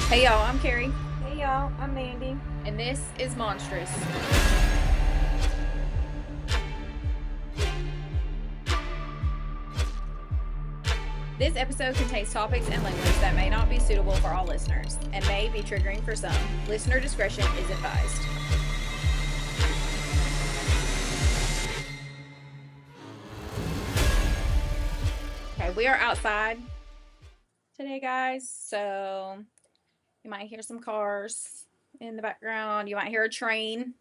Hey y'all, I'm Carrie. Hey y'all, I'm Mandy. And this is Monstrous. This episode contains topics and language that may not be suitable for all listeners and may be triggering for some. Listener discretion is advised. Okay, we are outside today, guys, so you might hear some cars in the background. You might hear a train.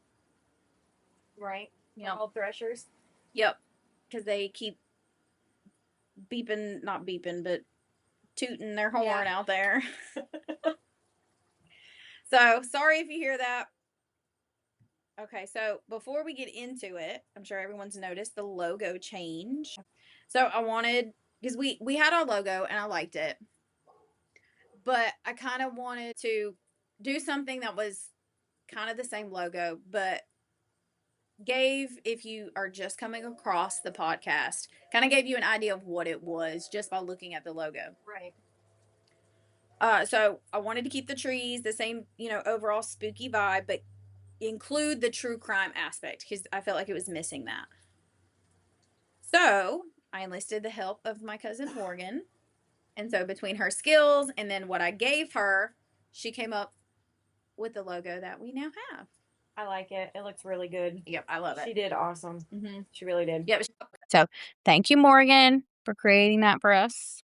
Right. Yep. All threshers. Yep, because they keep beeping, not beeping, but tooting their horn out there. So, sorry if you hear that. Okay, so before we get into it, I'm sure everyone's noticed the logo change. So, I wanted, because we had our logo and I liked it, but I kind of wanted to do something that was kind of the same logo, but gave, if you are just coming across the podcast, kind of gave you an idea of what it was just by looking at the logo. Right. So I wanted to keep the trees the same, overall spooky vibe, but include the true crime aspect because I felt like it was missing that. So I enlisted the help of my cousin Morgan. And so between her skills and then what I gave her, she came up with the logo that we now have. I like it. It looks really good. Yep, I love it. She did awesome. Mm-hmm. She really did. Yep. So thank you, Morgan, for creating that for us.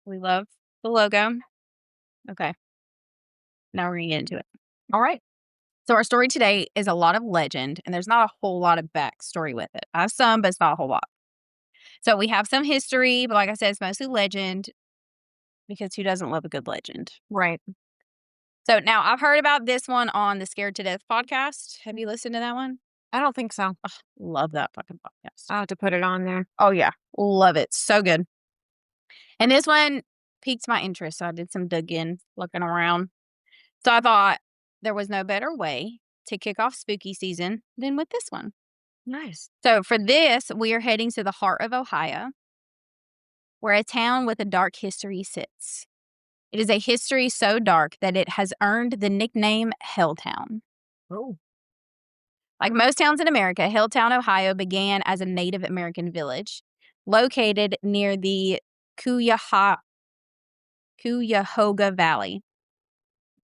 We love the logo. Okay. Now we're going to get into it. All right. So our story today is a lot of legend, and there's not a whole lot of backstory with it. I have some, but it's not a whole lot. So we have some history, but like I said, it's mostly legend because who doesn't love a good legend? Right. So now I've heard about this one on the Scared to Death podcast. Have you listened to that one? I don't think so. Oh, love that fucking podcast. I'll have to put it on there. Oh, yeah. Love it. So good. And this one piqued my interest. So I did some digging, looking around. So I thought there was no better way to kick off spooky season than with this one. Nice. So for this, we are heading to the heart of Ohio, where a town with a dark history sits. It is a history so dark that it has earned the nickname Helltown. Oh. Like most towns in America, Helltown, Ohio began as a Native American village located near the Cuyahoga Valley.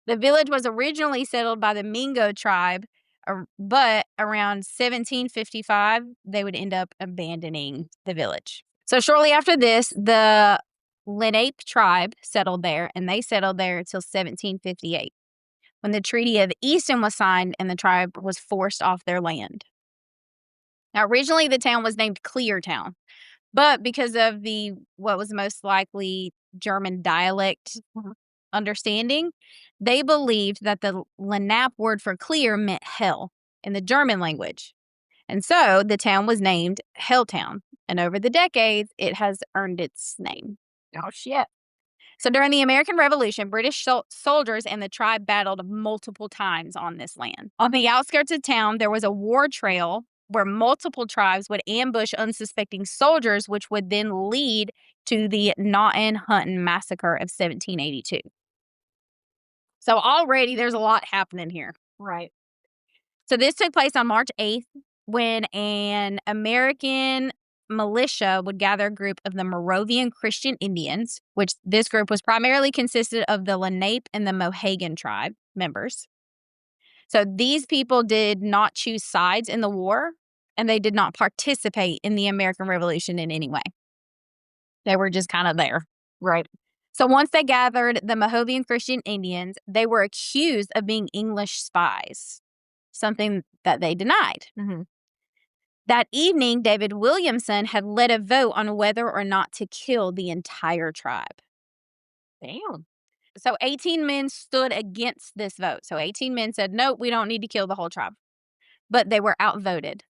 The village was originally settled by the Mingo tribe, but around 1755, they would end up abandoning the village. So shortly after this, the Lenape tribe settled there, and they settled there until 1758, when the Treaty of Easton was signed and the tribe was forced off their land. Now, originally, the town was named Cleartown, but because of what was most likely German dialect understanding, they believed that the Lenape word for clear meant hell in the German language. And so the town was named Helltown. And over the decades, it has earned its name. Oh, shit. So during the American Revolution, British soldiers and the tribe battled multiple times on this land. On the outskirts of town, there was a war trail where multiple tribes would ambush unsuspecting soldiers, which would then lead to the Naughton-Hunton massacre of 1782. So already there's a lot happening here. Right. So this took place on March 8th when an American militia would gather a group of the Moravian Christian Indians, which this group was primarily consisted of the Lenape and the Mohegan tribe members. So these people did not choose sides in the war, and they did not participate in the American Revolution in any way. They were just kind of there. Right. So once they gathered the Moravian Christian Indians, they were accused of being English spies, something that they denied. Mm-hmm. That evening, David Williamson had led a vote on whether or not to kill the entire tribe. Damn. So 18 men stood against this vote. So 18 men said, nope, we don't need to kill the whole tribe. But they were outvoted.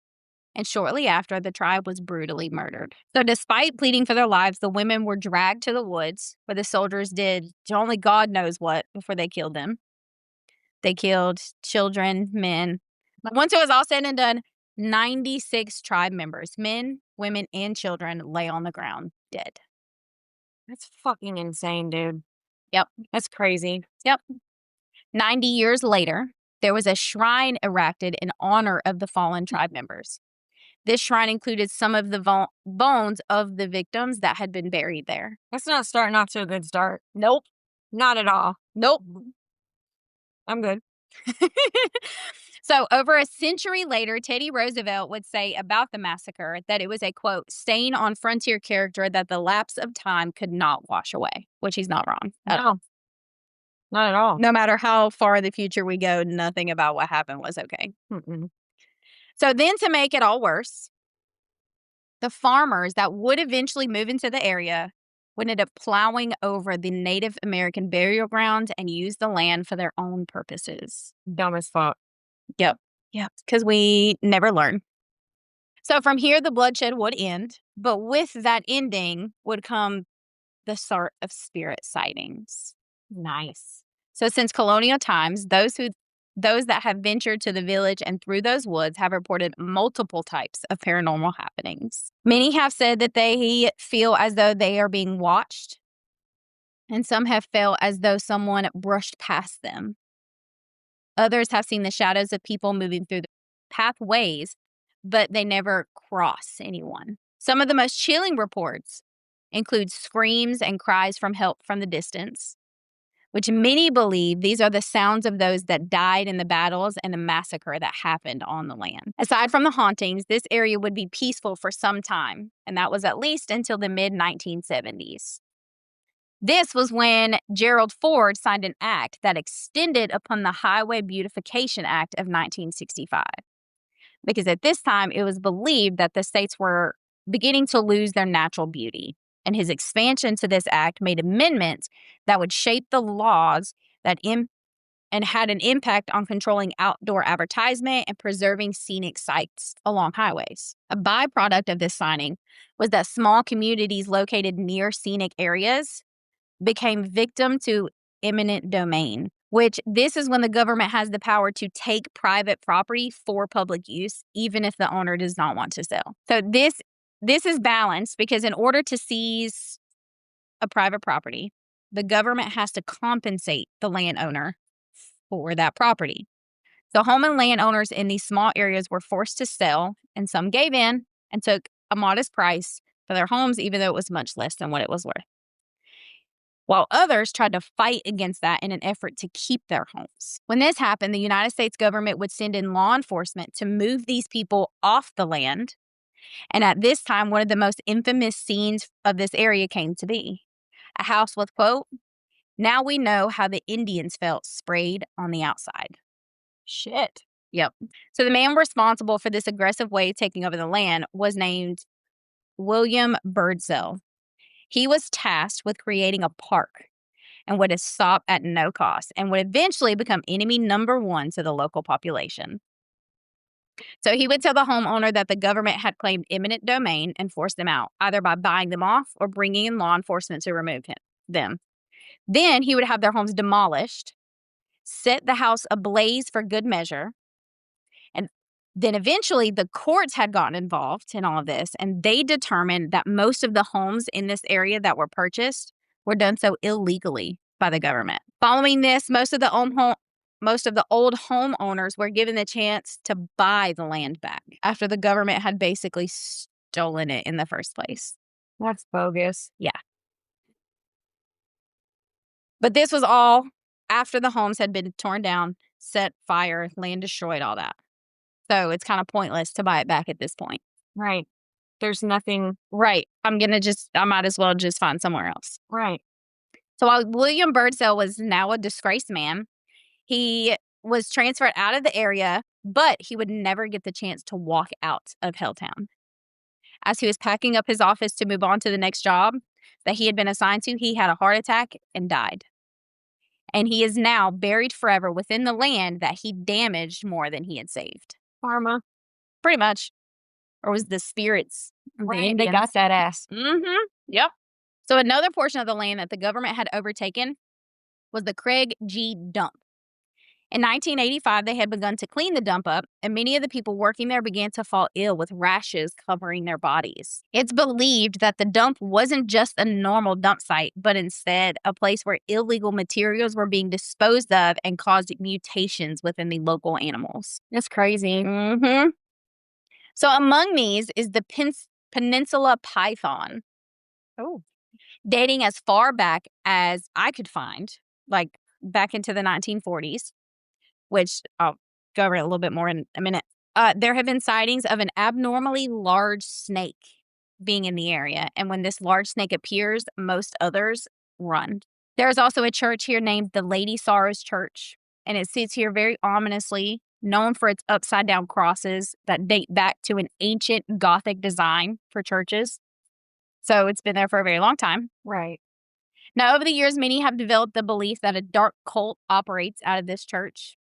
And shortly after, the tribe was brutally murdered. So despite pleading for their lives, the women were dragged to the woods where the soldiers did only God knows what before they killed them. They killed children, men. Once it was all said and done, 96 tribe members, men, women, and children, lay on the ground dead. That's fucking insane, dude. Yep. That's crazy. Yep. 90 years later, there was a shrine erected in honor of the fallen tribe members. This shrine included some of the bones of the victims that had been buried there. That's not starting off to a good start. Nope. Not at all. Nope. I'm good. So, over a century later, Teddy Roosevelt would say about the massacre that it was a, quote, stain on frontier character that the lapse of time could not wash away, which he's not wrong. No. Not at all. No matter how far in the future we go, nothing about what happened was okay. Mm-mm. So then, to make it all worse, the farmers that would eventually move into the area would end up plowing over the Native American burial ground and use the land for their own purposes. Dumb as fuck. Yep. Because we never learn. So from here, the bloodshed would end. But with that ending would come the start of spirit sightings. Nice. So since colonial times, those that have ventured to the village and through those woods have reported multiple types of paranormal happenings. Many have said that they feel as though they are being watched, and some have felt as though someone brushed past them. Others have seen the shadows of people moving through the pathways, but they never cross anyone. Some of the most chilling reports include screams and cries from help from the distance, which many believe these are the sounds of those that died in the battles and the massacre that happened on the land. Aside from the hauntings, this area would be peaceful for some time, and that was at least until the mid-1970s. This was when Gerald Ford signed an act that extended upon the Highway Beautification Act of 1965. Because at this time, it was believed that the states were beginning to lose their natural beauty. And his expansion to this act made amendments that would shape the laws that and had an impact on controlling outdoor advertisement and preserving scenic sites along highways. A byproduct of this signing was that small communities located near scenic areas became victim to eminent domain, which this is when the government has the power to take private property for public use, even if the owner does not want to sell. So this is balanced because in order to seize a private property, the government has to compensate the landowner for that property. So home and landowners in these small areas were forced to sell, and some gave in and took a modest price for their homes, even though it was much less than what it was worth, while others tried to fight against that in an effort to keep their homes. When this happened, the United States government would send in law enforcement to move these people off the land. And at this time, one of the most infamous scenes of this area came to be. A house with, quote, "Now we know how the Indians felt," sprayed on the outside. Shit. Yep. So the man responsible for this aggressive way of taking over the land was named William Birdsell. He was tasked with creating a park and would stop at no cost and would eventually become enemy number one to the local population. So he would tell the homeowner that the government had claimed eminent domain and force them out, either by buying them off or bringing in law enforcement to remove them. Then he would have their homes demolished, set the house ablaze for good measure, and then eventually the courts had gotten involved in all of this, and they determined that most of the homes in this area that were purchased were done so illegally by the government. Following this, most of the old homeowners were given the chance to buy the land back after the government had basically stolen it in the first place. That's bogus. Yeah. But this was all after the homes had been torn down, set fire, land destroyed, all that. So it's kind of pointless to buy it back at this point. Right. There's nothing. Right. I might as well just find somewhere else. Right. So while William Birdsell was now a disgraced man, he was transferred out of the area, but he would never get the chance to walk out of Helltown. As he was packing up his office to move on to the next job that he had been assigned to, he had a heart attack and died. And he is now buried forever within the land that he damaged more than he had saved. Karma. Pretty much. Or was the spirits. Right. They got that ass. Mm-hmm. Yep. So another portion of the land that the government had overtaken was the Craig G. Dump. In 1985, they had begun to clean the dump up, and many of the people working there began to fall ill with rashes covering their bodies. It's believed that the dump wasn't just a normal dump site, but instead a place where illegal materials were being disposed of and caused mutations within the local animals. That's crazy. Mm-hmm. So among these is the peninsula python. Oh. Dating as far back as I could find, like back into the 1940s. Which I'll go over it a little bit more in a minute. There have been sightings of an abnormally large snake being in the area. And when this large snake appears, most others run. There is also a church here named the Lady Sorrows Church. And it sits here very ominously, known for its upside down crosses that date back to an ancient Gothic design for churches. So it's been there for a very long time. Right. Now, over the years, many have developed the belief that a dark cult operates out of this church.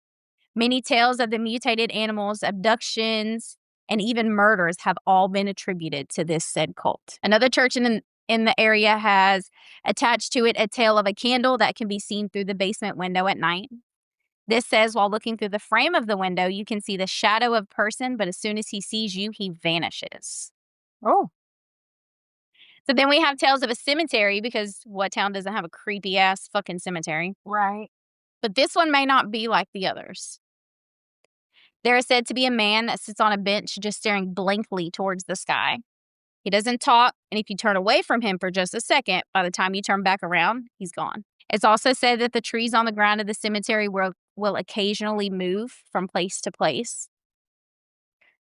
Many tales of the mutated animals, abductions, and even murders have all been attributed to this said cult. Another church in the area has attached to it a tale of a candle that can be seen through the basement window at night. This says while looking through the frame of the window, you can see the shadow of a person, but as soon as he sees you, he vanishes. Oh. So then we have tales of a cemetery, because what town doesn't have a creepy ass fucking cemetery? Right. But this one may not be like the others. There is said to be a man that sits on a bench just staring blankly towards the sky. He doesn't talk, and if you turn away from him for just a second, by the time you turn back around, he's gone. It's also said that the trees on the ground of the cemetery will occasionally move from place to place.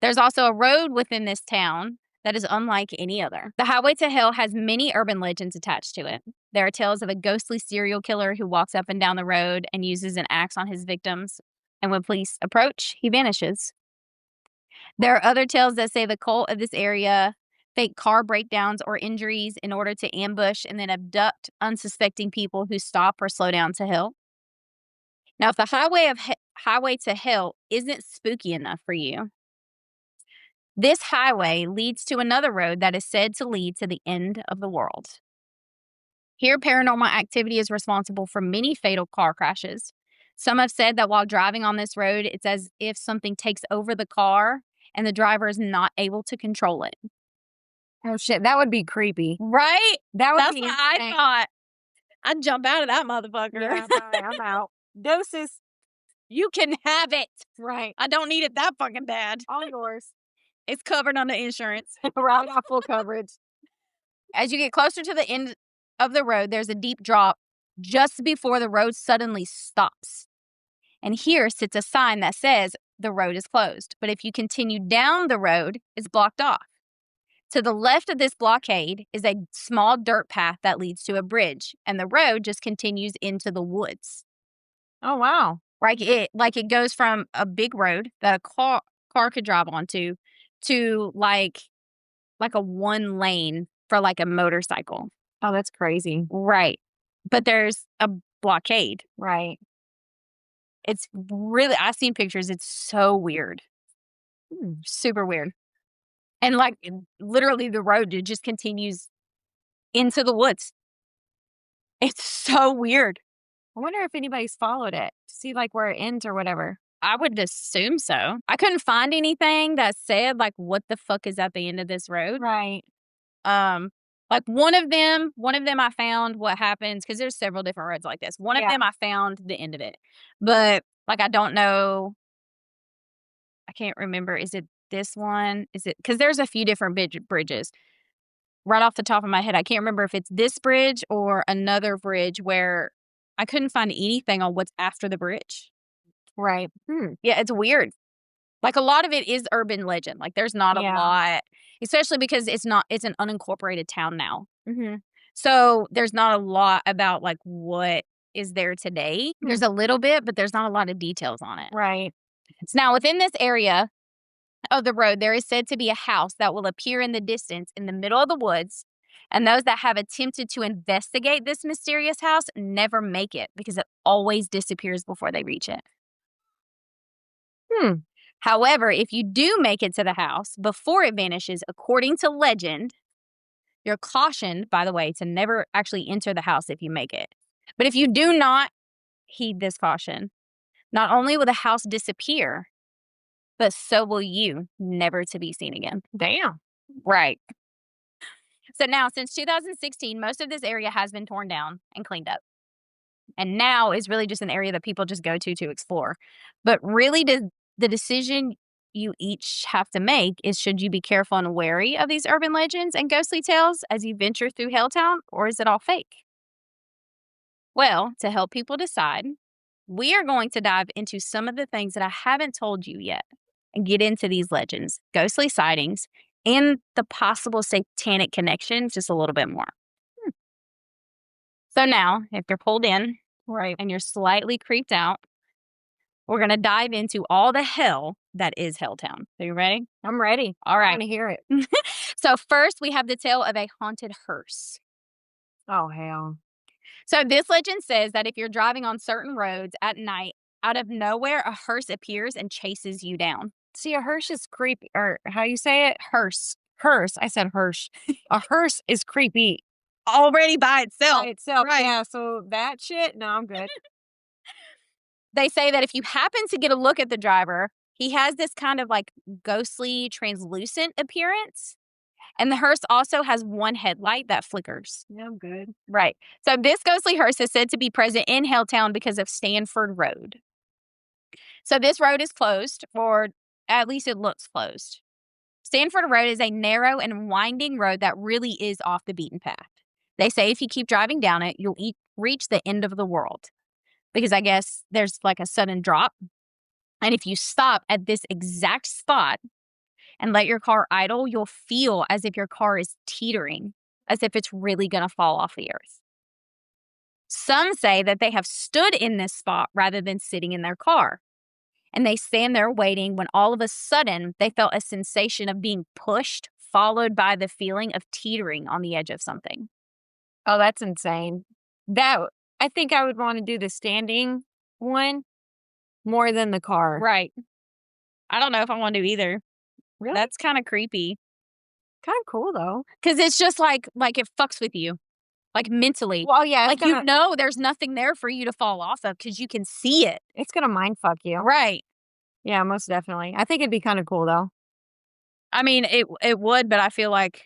There's also a road within this town that is unlike any other. The highway to hell has many urban legends attached to it. There are tales of a ghostly serial killer who walks up and down the road and uses an axe on his victims. And when police approach, he vanishes. There are other tales that say the cult of this area fake car breakdowns or injuries in order to ambush and then abduct unsuspecting people who stop or slow down to hell. Now, if the highway to hell isn't spooky enough for you, this highway leads to another road that is said to lead to the end of the world. Here, paranormal activity is responsible for many fatal car crashes. Some have said that while driving on this road, it's as if something takes over the car and the driver is not able to control it. Oh, shit. That would be creepy. Right? That's what I thought. I'd jump out of that motherfucker. Yeah, bye, I'm out. Doses. You can have it. Right. I don't need it that fucking bad. All yours. It's covered under insurance. Right, off full coverage. As you get closer to the end of the road, there's a deep drop just before the road suddenly stops. And here sits a sign that says the road is closed. But if you continue down the road, it's blocked off. To the left of this blockade is a small dirt path that leads to a bridge, and the road just continues into the woods. Oh, wow. Like it goes from a big road that a car could drive onto to like a one lane for like a motorcycle. Oh, that's crazy. Right. But there's a blockade. Right. It's really, I've seen pictures. It's so weird. Super weird. And like literally the road, it just continues into the woods. It's so weird. I wonder if anybody's followed it to see like where it ends or whatever. I would assume so. I couldn't find anything that said like what the fuck is at the end of this road. Right. Like one of them I found what happens, because there's several different roads like this. One of them I found the end of it. But like I don't know. I can't remember. Is it this one? Is it, because there's a few different bridges. Right off the top of my head, I can't remember if it's this bridge or another bridge where I couldn't find anything on what's after the bridge. Right. Yeah, it's weird. Like a lot of it is urban legend. Like there's not a lot, especially because it's an unincorporated town now. Mm-hmm. So there's not a lot about like what is there today. There's a little bit, but there's not a lot of details on it. Right. So now within this area of the road, there is said to be a house that will appear in the distance in the middle of the woods. And those that have attempted to investigate this mysterious house never make it because it always disappears before they reach it. However, if you do make it to the house before it vanishes, according to legend, you're cautioned, by the way, to never actually enter the house if you make it. But if you do not heed this caution, Not only will the house disappear, but so will you, never to be seen again. Damn. Right. So now, since 2016, most of this area has been torn down and cleaned up. And now is really just an area that people just go to explore. But really, the decision you each have to make is, should you be careful and wary of these urban legends and ghostly tales as you venture through Helltown, or is it all fake? Well, to help people decide, we are going to dive into some of the things that I haven't told you yet and get into these legends, ghostly sightings, and the possible satanic connections just a little bit more. So now, if you're pulled in, Right. and you're slightly creeped out, we're going to dive into all the hell that is Helltown. Are you ready? I'm ready. All I right. want to hear it. So first, we have the tale of a haunted hearse. Oh, hell. So this legend says that if you're driving on certain roads at night, out of nowhere, a hearse appears and chases you down. See, a hearse is creepy. Or how you say it? Hearse. Hearse. I said hearse. A hearse is creepy Already by itself. by itself. Right. Yeah, so that shit, no, I'm good. They say that if you happen to get a look at the driver, he has this kind of like ghostly, translucent appearance. And the hearse also has one headlight that flickers. Yeah, I'm good. Right. So this ghostly hearse is said to be present in Helltown because of Stanford Road. So this road is closed, or at least it looks closed. Stanford Road is a narrow and winding road that really is off the beaten path. They say if you keep driving down it, you'll reach the end of the world. Because I guess there's like a sudden drop. And if you stop at this exact spot and let your car idle, you'll feel as if your car is teetering, as if it's really going to fall off the earth. Some say that they have stood in this spot rather than sitting in their car. And they stand there waiting when all of a sudden they felt a sensation of being pushed, followed by the feeling of teetering on the edge of something. Oh, that's insane. I think I would want to do the standing one more than the car. Right. I don't know if I want to do either. Really? That's kind of creepy. Kind of cool, though. Because it's just like it fucks with you. Like mentally. Well, yeah, Like you know there's nothing there for you to fall off of because you can see it. it's going to mind fuck you. Right. Yeah, most definitely. I think it'd be kind of cool, though. I mean, it would, but I feel like,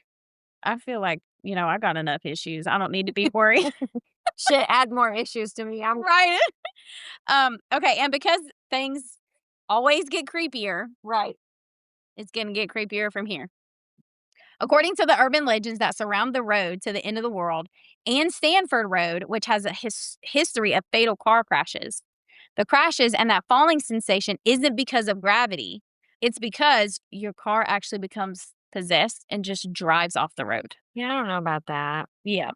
you know, I got enough issues. I don't need to be worried. Shit, add more issues to me. I'm Right. Okay, and because things always get creepier, right. it's going to get creepier from here. According to the urban legends that surround the road to the end of the world and Stanford Road, which has a history of fatal car crashes, the crashes and that falling sensation isn't because of gravity. It's because your car actually becomes possessed and just drives off the road. Yeah, I don't know about that. Yeah.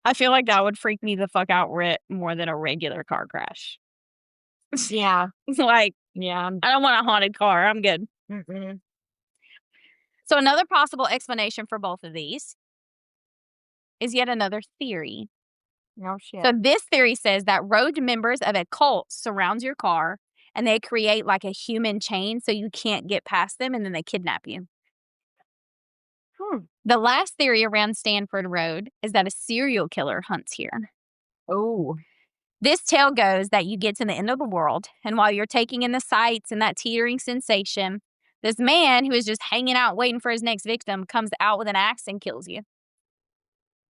I feel like that would freak me the fuck out more than a regular car crash. Yeah. Like, Yeah. I don't want a haunted car. I'm good. Mm-mm. So another possible explanation for both of these is yet another theory. Oh, shit. So this theory says that road members of a cult surround your car and they create like a human chain so you can't get past them, and then they kidnap you. The last theory around Stanford Road is that a serial killer hunts here. Oh. This tale goes that you get to the end of the world, and while you're taking in the sights and that teetering sensation, this man who is just hanging out waiting for his next victim comes out with an axe and kills you.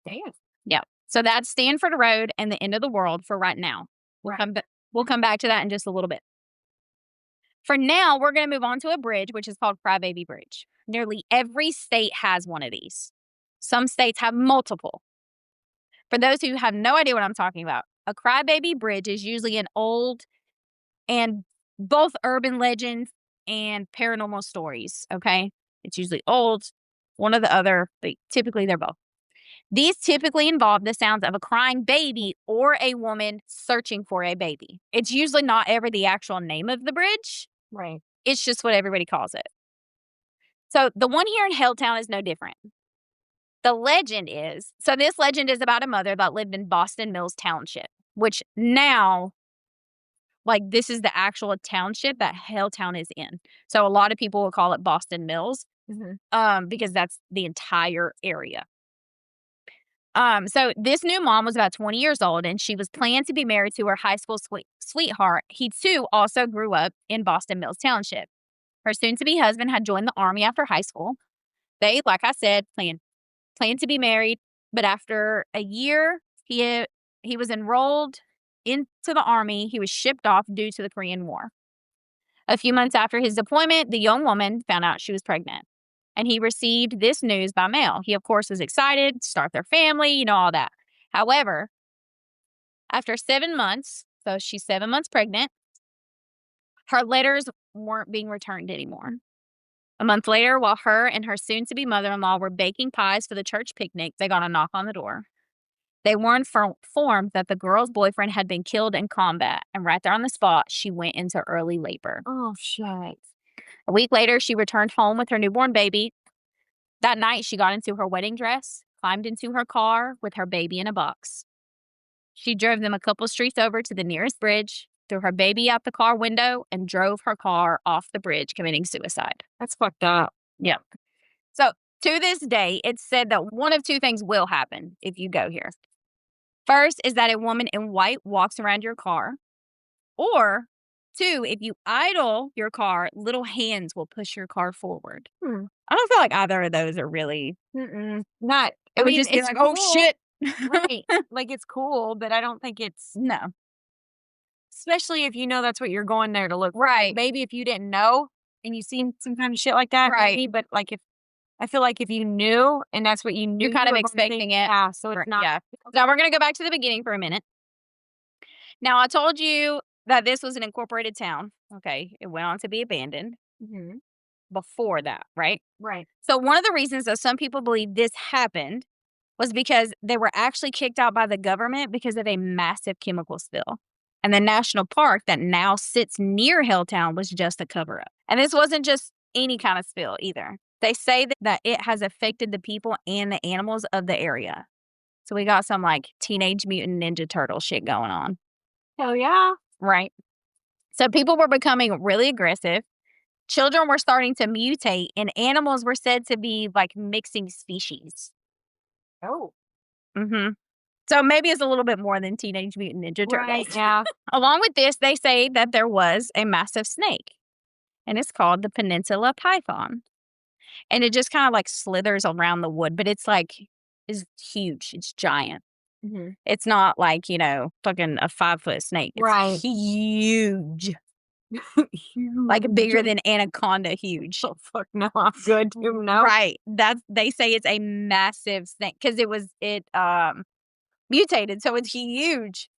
Damn. Yeah. So that's Stanford Road and the end of the world for right now. We'll come back to that in just a little bit. For now, we're going to move on to a bridge, which is called Crybaby Bridge. Nearly every state has one of these. Some states have multiple. For those who have no idea what I'm talking about, a Crybaby Bridge is usually an old and both urban legends and paranormal stories, okay? It's usually old, one or the other, but typically they're both. These typically involve the sounds of a crying baby or a woman searching for a baby. It's usually not ever the actual name of the bridge. Right. It's just what everybody calls it. So the one here in Helltown is no different. The legend is, so this legend is about a mother that lived in Boston Mills Township, which now, like, this is the actual township that Helltown is in. So a lot of people will call it Boston Mills, because that's the entire area. So this new mom was about 20 years old, and she was planned to be married to her high school sweetheart. He too also grew up in Boston Mills Township. Her soon-to-be husband had joined the army after high school. They, like I said, planned to be married, but after a year, he was enrolled into the army. He was shipped off due to the Korean War. A few months after his deployment, the young woman found out she was pregnant, and he received this news by mail. He, of course, was excited to start their family, all that. However, after 7 months, so she's 7 months pregnant, her letters weren't being returned anymore. A month later, while her and her soon-to-be mother-in-law were baking pies for the church picnic, they got a knock on the door. They were informed that the girl's boyfriend had been killed in combat, and right there on the spot, she went into early labor. Oh, shit. A week later, she returned home with her newborn baby. That night, she got into her wedding dress, climbed into her car with her baby in a box. She drove them a couple streets over to the nearest bridge, threw her baby out the car window, and drove her car off the bridge, committing suicide. That's fucked up. Yep. So, to this day, it's said that one of two things will happen if you go here. First is that a woman in white walks around your car. Or, two, if you idle your car, little hands will push your car forward. I don't feel like either of those are really. Not. It would just be like, oh, shit. Right. Like, it's cool, but I don't think it's. No. Especially if you know that's what you're going there to look for. Right. Maybe if you didn't know and you seen some kind of shit like that. Right. Maybe, but like I feel like if you knew and that's what you knew. You're kind of expecting it. Yeah, so it's not. Yeah. Now we're going to go back to the beginning for a minute. Now, I told you that this was an incorporated town. Okay. It went on to be abandoned before that, right? Right. So one of the reasons that some people believe this happened was because they were actually kicked out by the government because of a massive chemical spill. And the national park that now sits near Helltown was just a cover-up. And this wasn't just any kind of spill either. They say that it has affected the people and the animals of the area. So we got some like Teenage Mutant Ninja Turtle shit going on. Hell yeah. Right. So people were becoming really aggressive. Children were starting to mutate, and animals were said to be like mixing species. Oh. So maybe it's a little bit more than Teenage Mutant Ninja Turtles. Right, yeah. Along with this, they say that there was a massive snake, and it's called the Peninsula Python. And it just kind of like slithers around the wood, but it's huge. It's giant. It's not like, fucking a 5-foot snake. It's right. Huge. Like bigger than anaconda huge. Oh, fuck no. I'm good to know. Right. They say it's a massive snake because it mutated, so it's huge.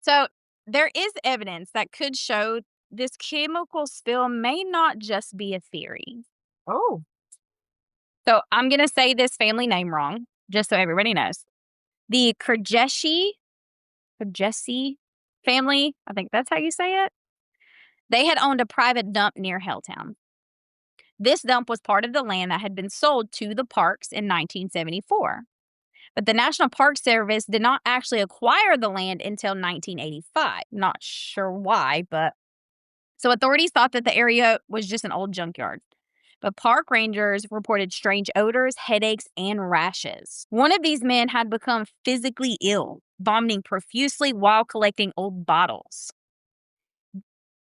So there is evidence that could show this chemical spill may not just be a theory. Oh. So I'm going to say this family name wrong, just so everybody knows. The Kurjeshi family, I think that's how you say it. They had owned a private dump near Helltown. This dump was part of the land that had been sold to the parks in 1974. But the National Park Service did not actually acquire the land until 1985. Not sure why, but so authorities thought that the area was just an old junkyard. But park rangers reported strange odors, headaches, and rashes. One of these men had become physically ill, vomiting profusely while collecting old bottles.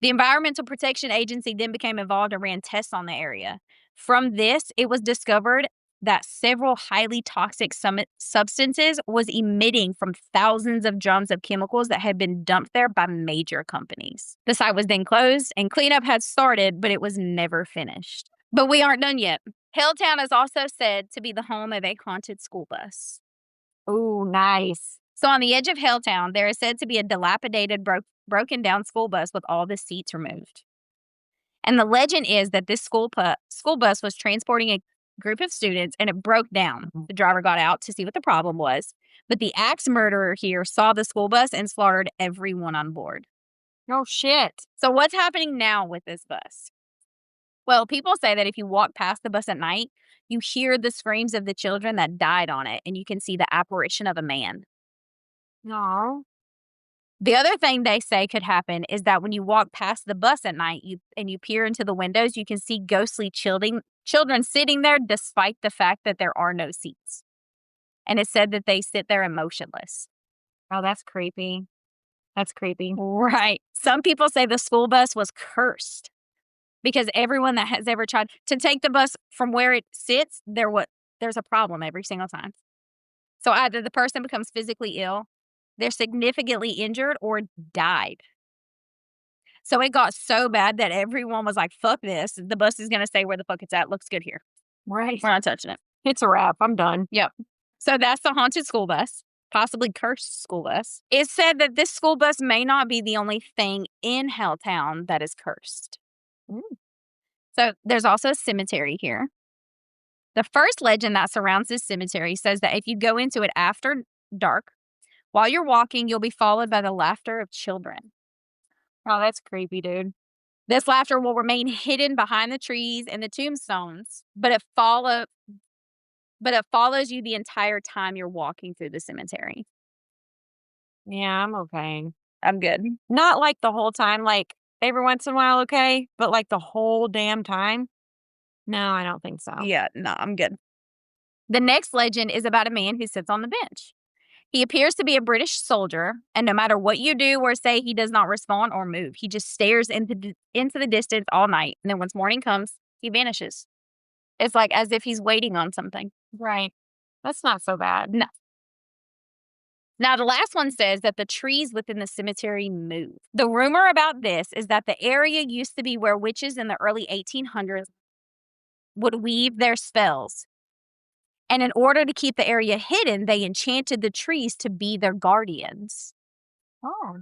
The Environmental Protection Agency then became involved and ran tests on the area. From this, it was discovered that several highly toxic substances was emitting from thousands of drums of chemicals that had been dumped there by major companies. The site was then closed and cleanup had started, but it was never finished. But we aren't done yet. Helltown is also said to be the home of a haunted school bus. Oh, nice. So on the edge of Helltown, there is said to be a dilapidated, broken down school bus with all the seats removed. And the legend is that this school bus was transporting a group of students and it broke down. The driver got out to see what the problem was, but the axe murderer here saw the school bus and slaughtered everyone on board. Oh, shit. So what's happening now with this bus? Well, people say that if you walk past the bus at night, you hear the screams of the children that died on it, and you can see the apparition of a man. No. The other thing they say could happen is that when you walk past the bus at night and you peer into the windows, you can see ghostly children sitting there despite the fact that there are no seats. and it's said that they sit there emotionless. Oh, that's creepy. That's creepy. Right. Some people say the school bus was cursed because everyone that has ever tried to take the bus from where it sits, there's a problem every single time. So either the person becomes physically ill, they're significantly injured, or died. So it got so bad that everyone was like, fuck this. The bus is going to stay where the fuck it's at. Looks good here. Right. We're not touching it. It's a wrap. I'm done. Yep. So that's the haunted school bus, possibly cursed school bus. It's said that this school bus may not be the only thing in Helltown that is cursed. Mm. So there's also a cemetery here. The first legend that surrounds this cemetery says that if you go into it after dark, while you're walking, you'll be followed by the laughter of children. Oh, that's creepy, dude. This laughter will remain hidden behind the trees and the tombstones, but it follows you the entire time you're walking through the cemetery. Yeah, I'm okay. I'm good. Not like the whole time, like every once in a while, okay, but like the whole damn time? No, I don't think so. Yeah, no, I'm good. The next legend is about a man who sits on the bench. He appears to be a British soldier, and no matter what you do or say, he does not respond or move. He just stares into the distance all night, and then once morning comes, he vanishes. It's like as if he's waiting on something. Right. That's not so bad. No. Now, the last one says that the trees within the cemetery move. The rumor about this is that the area used to be where witches in the early 1800s would weave their spells. And in order to keep the area hidden, they enchanted the trees to be their guardians. Oh.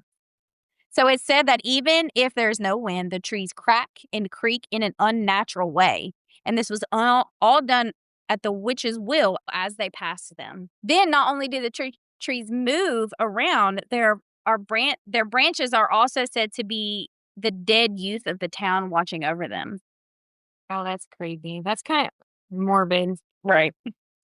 So it's said that even if there's no wind, the trees crack and creak in an unnatural way. And this was all done at the witch's will as they passed them. Then not only do the trees move around, their branches are also said to be the dead youth of the town watching over them. Oh, that's creepy. That's kind of morbid. Right.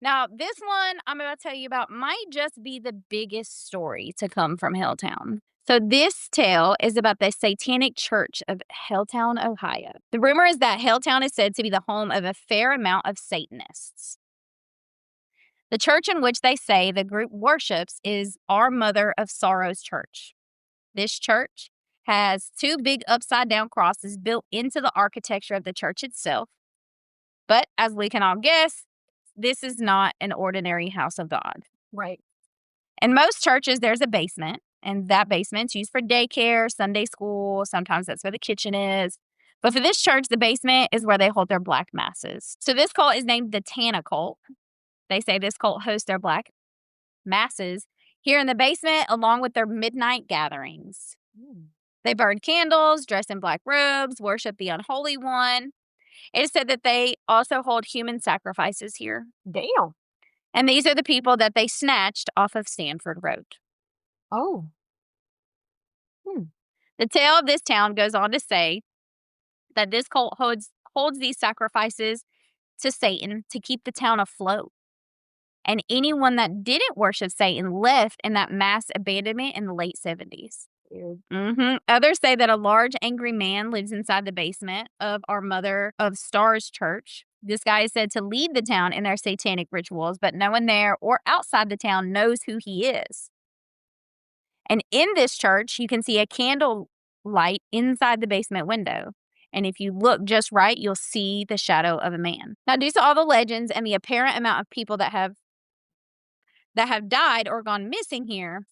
Now, this one I'm about to tell you about might just be the biggest story to come from Helltown. So this tale is about the Satanic Church of Helltown, Ohio. The rumor is that Helltown is said to be the home of a fair amount of Satanists. The church in which they say the group worships is Our Mother of Sorrows Church. This church has two big upside-down crosses built into the architecture of the church itself. But as we can all guess, this is not an ordinary house of God. Right. In most churches, there's a basement, and that basement's used for daycare, Sunday school. Sometimes that's where the kitchen is. But for this church, the basement is where they hold their black masses. So this cult is named the Tana cult. They say this cult hosts their black masses here in the basement along with their midnight gatherings. They burn candles, dress in black robes, worship the unholy one. It is said that they also hold human sacrifices here. Damn. And these are the people that they snatched off of Stanford Road. Oh. The tale of this town goes on to say that this cult holds these sacrifices to Satan to keep the town afloat. And anyone that didn't worship Satan left in that mass abandonment in the late 70s. Others say that a large angry man lives inside the basement of Our Mother of Stars Church. This guy is said to lead the town in their satanic rituals, but no one there or outside the town knows who he is. And in this church, you can see a candle light inside the basement window. And if you look just right, you'll see the shadow of a man. Now, due to all the legends and the apparent amount of people that have died or gone missing here,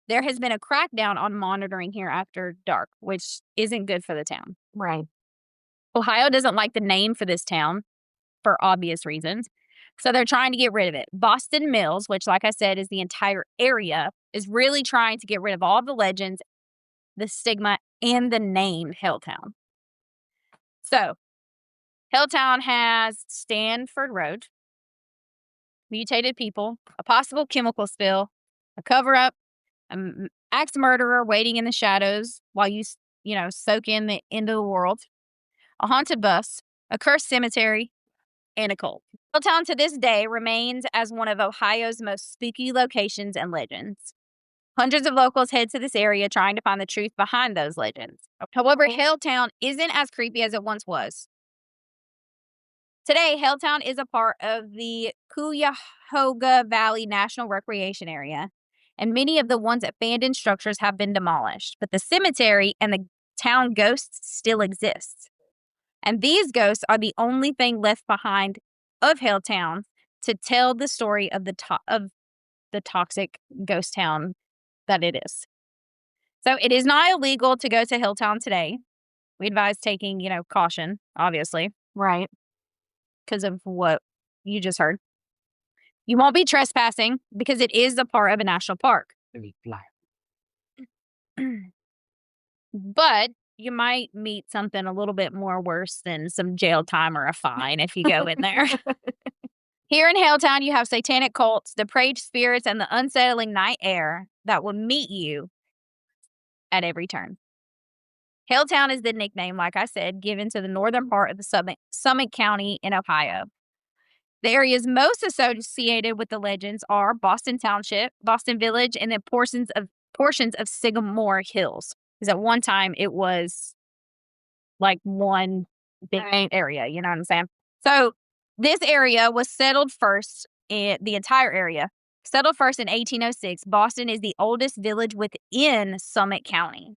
there has been a crackdown on monitoring here after dark, which isn't good for the town. Right. Ohio doesn't like the name for this town for obvious reasons, so they're trying to get rid of it. Boston Mills, which, like I said, is the entire area, is really trying to get rid of all the legends, the stigma, and the name Helltown. So, Helltown has Stanford Road, mutated people, a possible chemical spill, a cover-up, an axe murderer waiting in the shadows while you soak in the end of the world, a haunted bus, a cursed cemetery, and a cult. Helltown to this day remains as one of Ohio's most spooky locations and legends. Hundreds of locals head to this area trying to find the truth behind those legends. However, Helltown isn't as creepy as it once was. Today, Helltown is a part of the Cuyahoga Valley National Recreation Area, and many of the once abandoned structures have been demolished, but the cemetery and the town ghosts still exist. And these ghosts are the only thing left behind of Helltown to tell the story of the toxic ghost town that it is. So it is not illegal to go to Helltown today. We advise taking, caution, obviously, Right. because of what you just heard. You won't be trespassing because it is a part of a national park. But you might meet something a little bit more worse than some jail time or a fine if you go in there. Here in Helltown, you have satanic cults, depraved spirits, and the unsettling night air that will meet you at every turn. Helltown is the nickname, like I said, given to the northern part of the Summit County in Ohio. The areas most associated with the legends are Boston Township, Boston Village, and then portions of Sycamore Hills. Because at one time it was like one big area, you know what I'm saying? So this area was settled first, the entire area. Settled first in 1806, Boston is the oldest village within Summit County.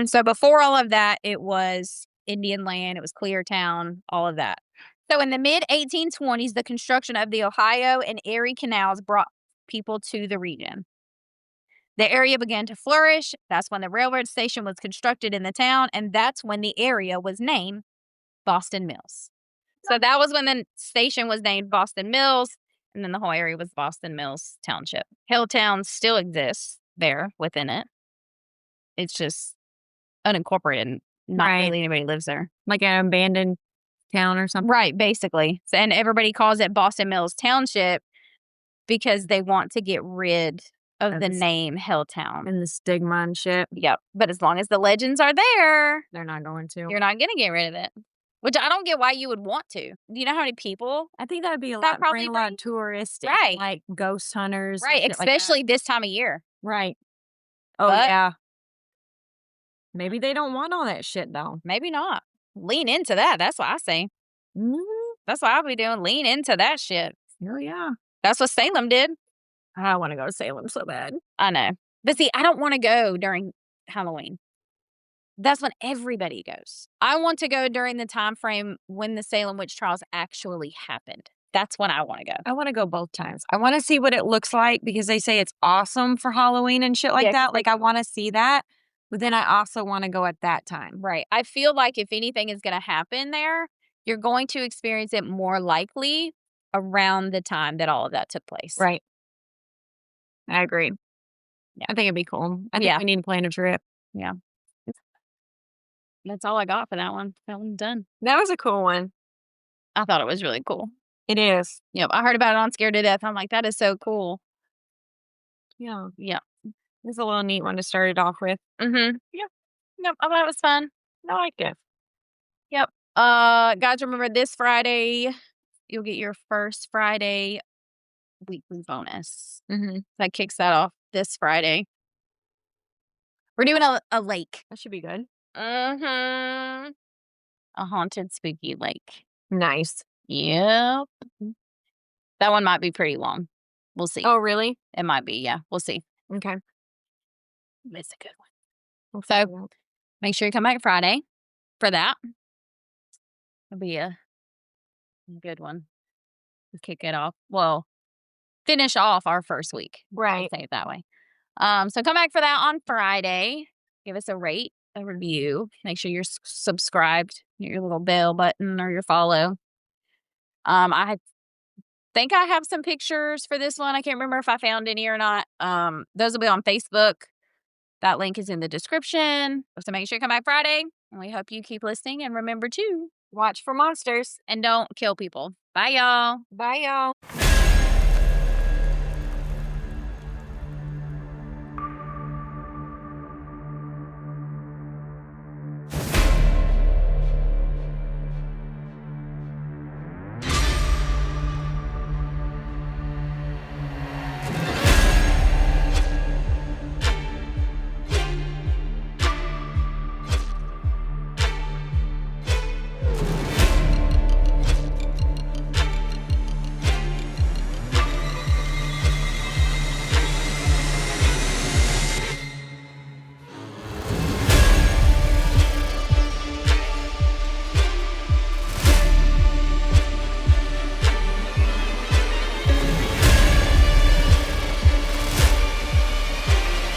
So before all of that, it was Indian land, it was Cleartown, all of that. So in the mid-1820s, the construction of the Ohio and Erie canals brought people to the region. The area began to flourish. That's when the railroad station was constructed in the town, and that's when the area was named Boston Mills. So that was when the station was named Boston Mills, and then the whole area was Boston Mills Township. Helltown still exists there within it. It's just unincorporated. Not really anybody lives there. Like an abandoned town or something. Right, basically. And everybody calls it Boston Mills Township because they want to get rid of the name Helltown. And the stigma and shit. Yep. But as long as the legends are there, they're not going to. You're not going to get rid of it. Which I don't get why you would want to. Do you know how many people? I think that would be a That lot, bring a lot of tourists. Right. Like ghost hunters. Right, especially this time of year. Right. Oh, But yeah. Maybe they don't want all that shit, though. Maybe not. Lean into that. That's what I say. That's what I'll be doing. Lean into that shit. Oh, yeah. That's what Salem did. I want to go to Salem so bad. I know. But see, I don't want to go during Halloween. That's when everybody goes. I want to go during the time frame when the Salem witch trials actually happened. That's when I want to go. I want to go both times. I want to see what it looks like because they say it's awesome for Halloween and shit like that. Like, I want to see that. But then I also want to go at that time. Right. I feel like if anything is going to happen there, you're going to experience it more likely around the time that all of that took place. Right. I agree. Yeah. I think it'd be cool. I think we need to plan a trip. Yeah. That's all I got for that one. That one's done. That was a cool one. I thought it was really cool. It is. Yep. I heard about it on Scared to Death. I'm like, that is so cool. Yeah. Yeah. It's a little neat one to start it off with. Yeah. Yep. I thought it was fun. I liked it. Yep. Guys, remember this Friday, you'll get your first Friday weekly bonus. That kicks that off this Friday. We're doing a lake. That should be good. A haunted, spooky lake. Nice. Yep. That one might be pretty long. We'll see. Oh, really? It might be. Yeah. We'll see. Okay. It's a good one. So make sure you come back Friday for that. It'll be a good one. We'll kick it off. Well, finish off our first week. Right. I'll say it that way. So come back for that on Friday. Give us a rate, a review. Make sure you're subscribed, your little bell button or your follow. I think I have some pictures for this one. I can't remember if I found any or not. Those will be on Facebook. That link is in the description. So make sure you come back Friday. And we hope you keep listening. And remember to watch for monsters and don't kill people. Bye, y'all. Bye, y'all.